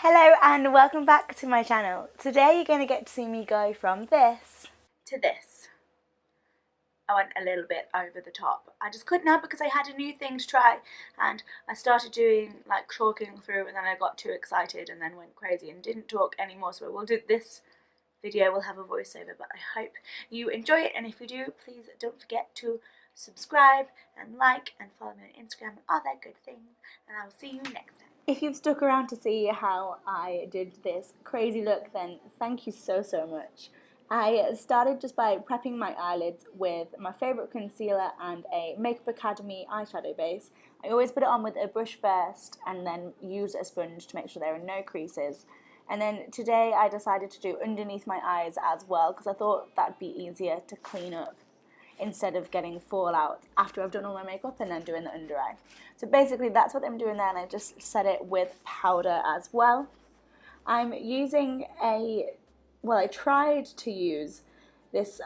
Hello and welcome back to my channel. Today you're going to get to see me go from this to this. I went a little bit over the top. I just couldn't help because I had a new thing to try and I started doing like talking through and then I got too excited and then went crazy and didn't talk anymore. So we'll do this video, will have a voiceover, but I hope you enjoy it, and if you do, please don't forget to subscribe and like and follow me on Instagram and all that good things, and I'll see you next time. If you've stuck around to see how I did this crazy look, then thank you so much. I started just by prepping my eyelids with my favourite concealer and a Makeup Academy eyeshadow base. I always put it on with a brush first and then use a sponge to make sure there are no creases. And then today I decided to do underneath my eyes as well because I thought that'd be easier to clean up instead of getting fallout after I've done all my makeup and then doing the under eye. So basically that's what I'm doing there, and I just set it with powder as well. I'm using I tried to use this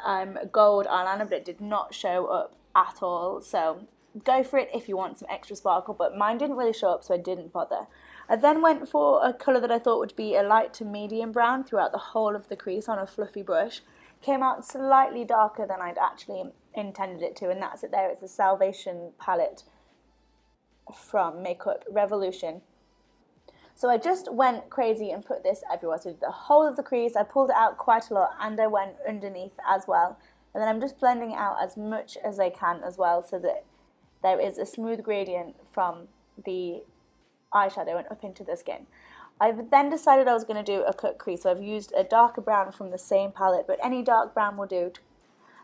gold eyeliner, but it did not show up at all. So go for it if you want some extra sparkle, but mine didn't really show up, so I didn't bother. I then went for a colour that I thought would be a light to medium brown throughout the whole of the crease on a fluffy brush. Came out slightly darker than I'd actually intended it to, and that's it there. It's a Salvation palette from Makeup Revolution. So I just went crazy and put this everywhere. So the whole of the crease, I pulled it out quite a lot, and I went underneath as well. And then I'm just blending it out as much as I can as well, so that there is a smooth gradient from the eyeshadow and up into the skin. I've then decided I was going to do a cut crease, so I've used a darker brown from the same palette, but any dark brown will do.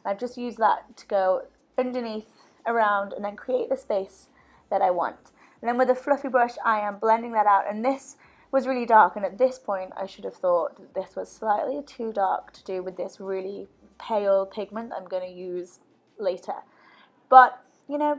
I've just used that to go underneath, around, and then create the space that I want. And then with a fluffy brush I am blending that out, and this was really dark, and at this point I should have thought that this was slightly too dark to do with this really pale pigment I'm going to use later. But, you know,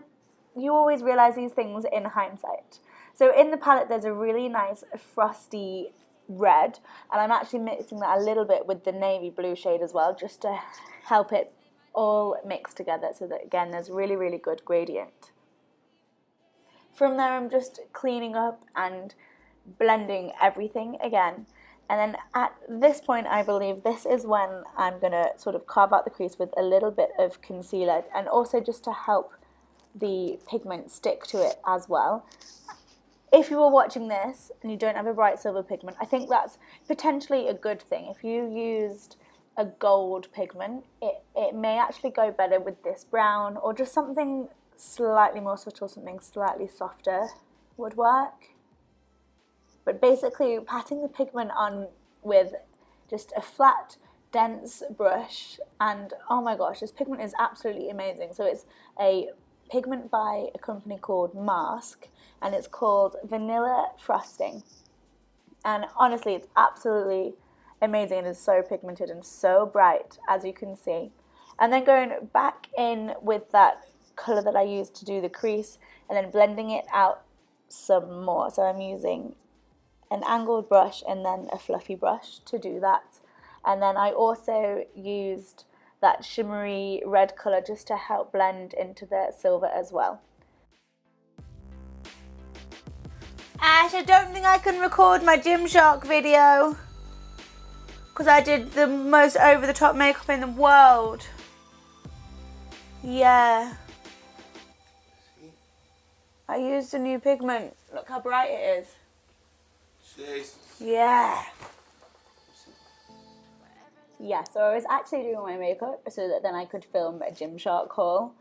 you always realise these things in hindsight. So in the palette there's a really nice frosty red, and I'm actually mixing that a little bit with the navy blue shade as well, just to help it all mix together so that, again, there's really good gradient. From there I'm just cleaning up and blending everything again, and then at this point I believe this is when I'm going to sort of carve out the crease with a little bit of concealer, and also just to help the pigment stick to it as well. If you are watching this and you don't have a bright silver pigment, I think that's potentially a good thing. If you used a gold pigment, it may actually go better with this brown, or just something slightly more subtle, something slightly softer would work. But basically patting the pigment on with just a flat, dense brush, and oh my gosh, this pigment is absolutely amazing. So it's a pigment by a company called Mask, and it's called Vanilla Frosting, and honestly it's absolutely amazing. It is so pigmented and so bright, as you can see. And then going back in with that colour that I used to do the crease, and then blending it out some more. So I'm using an angled brush and then a fluffy brush to do that. And then I also used that shimmery red colour just to help blend into the silver as well. Ash, I don't think I can record my Gymshark video because I did the most over-the-top makeup in the world. Yeah. I used a new pigment. Look how bright it is. Jesus. Yeah. Yeah, so I was actually doing my makeup so that then I could film a Gymshark haul,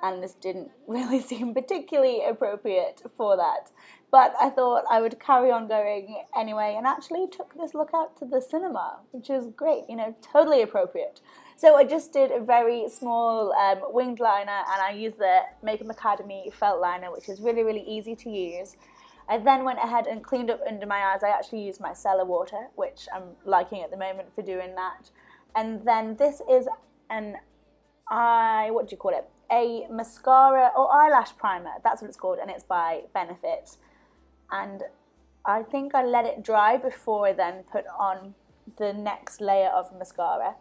and this didn't really seem particularly appropriate for that. But I thought I would carry on going anyway, and actually took this look out to the cinema, which is great, you know, totally appropriate. So I just did a very small winged liner, and I used the Makeup Academy felt liner, which is really easy to use. I then went ahead and cleaned up under my eyes. I actually used my micellar water, which I'm liking at the moment for doing that. And then this is an a mascara or eyelash primer. That's what it's called, and it's by Benefit. And I think I let it dry before I then put on the next layer of mascara.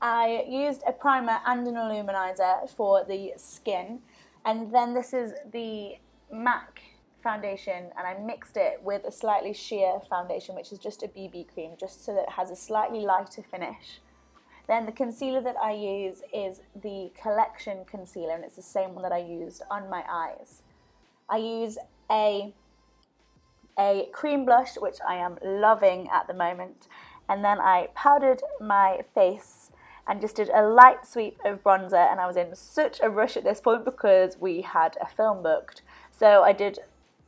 I used a primer and an illuminizer for the skin, and then this is the MAC foundation and I mixed it with a slightly sheer foundation, which is just a BB cream, just so that it has a slightly lighter finish. Then the concealer that I use is the Collection concealer, and it's the same one that I used on my eyes. I use a cream blush, which I am loving at the moment, and then I powdered my face and just did a light sweep of bronzer, and I was in such a rush at this point because we had a film booked. So I did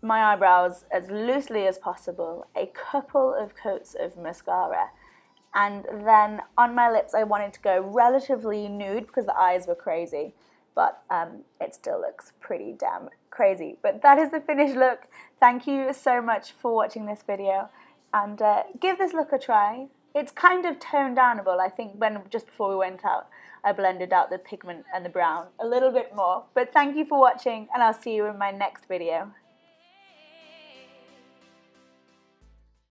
my eyebrows as loosely as possible, a couple of coats of mascara, and then on my lips I wanted to go relatively nude because the eyes were crazy, but it still looks pretty damn crazy. But that is the finished look. Thank you so much for watching this video, and give this look a try. It's kind of toned downable. I think just before we went out, I blended out the pigment and the brown a little bit more. But thank you for watching, and I'll see you in my next video.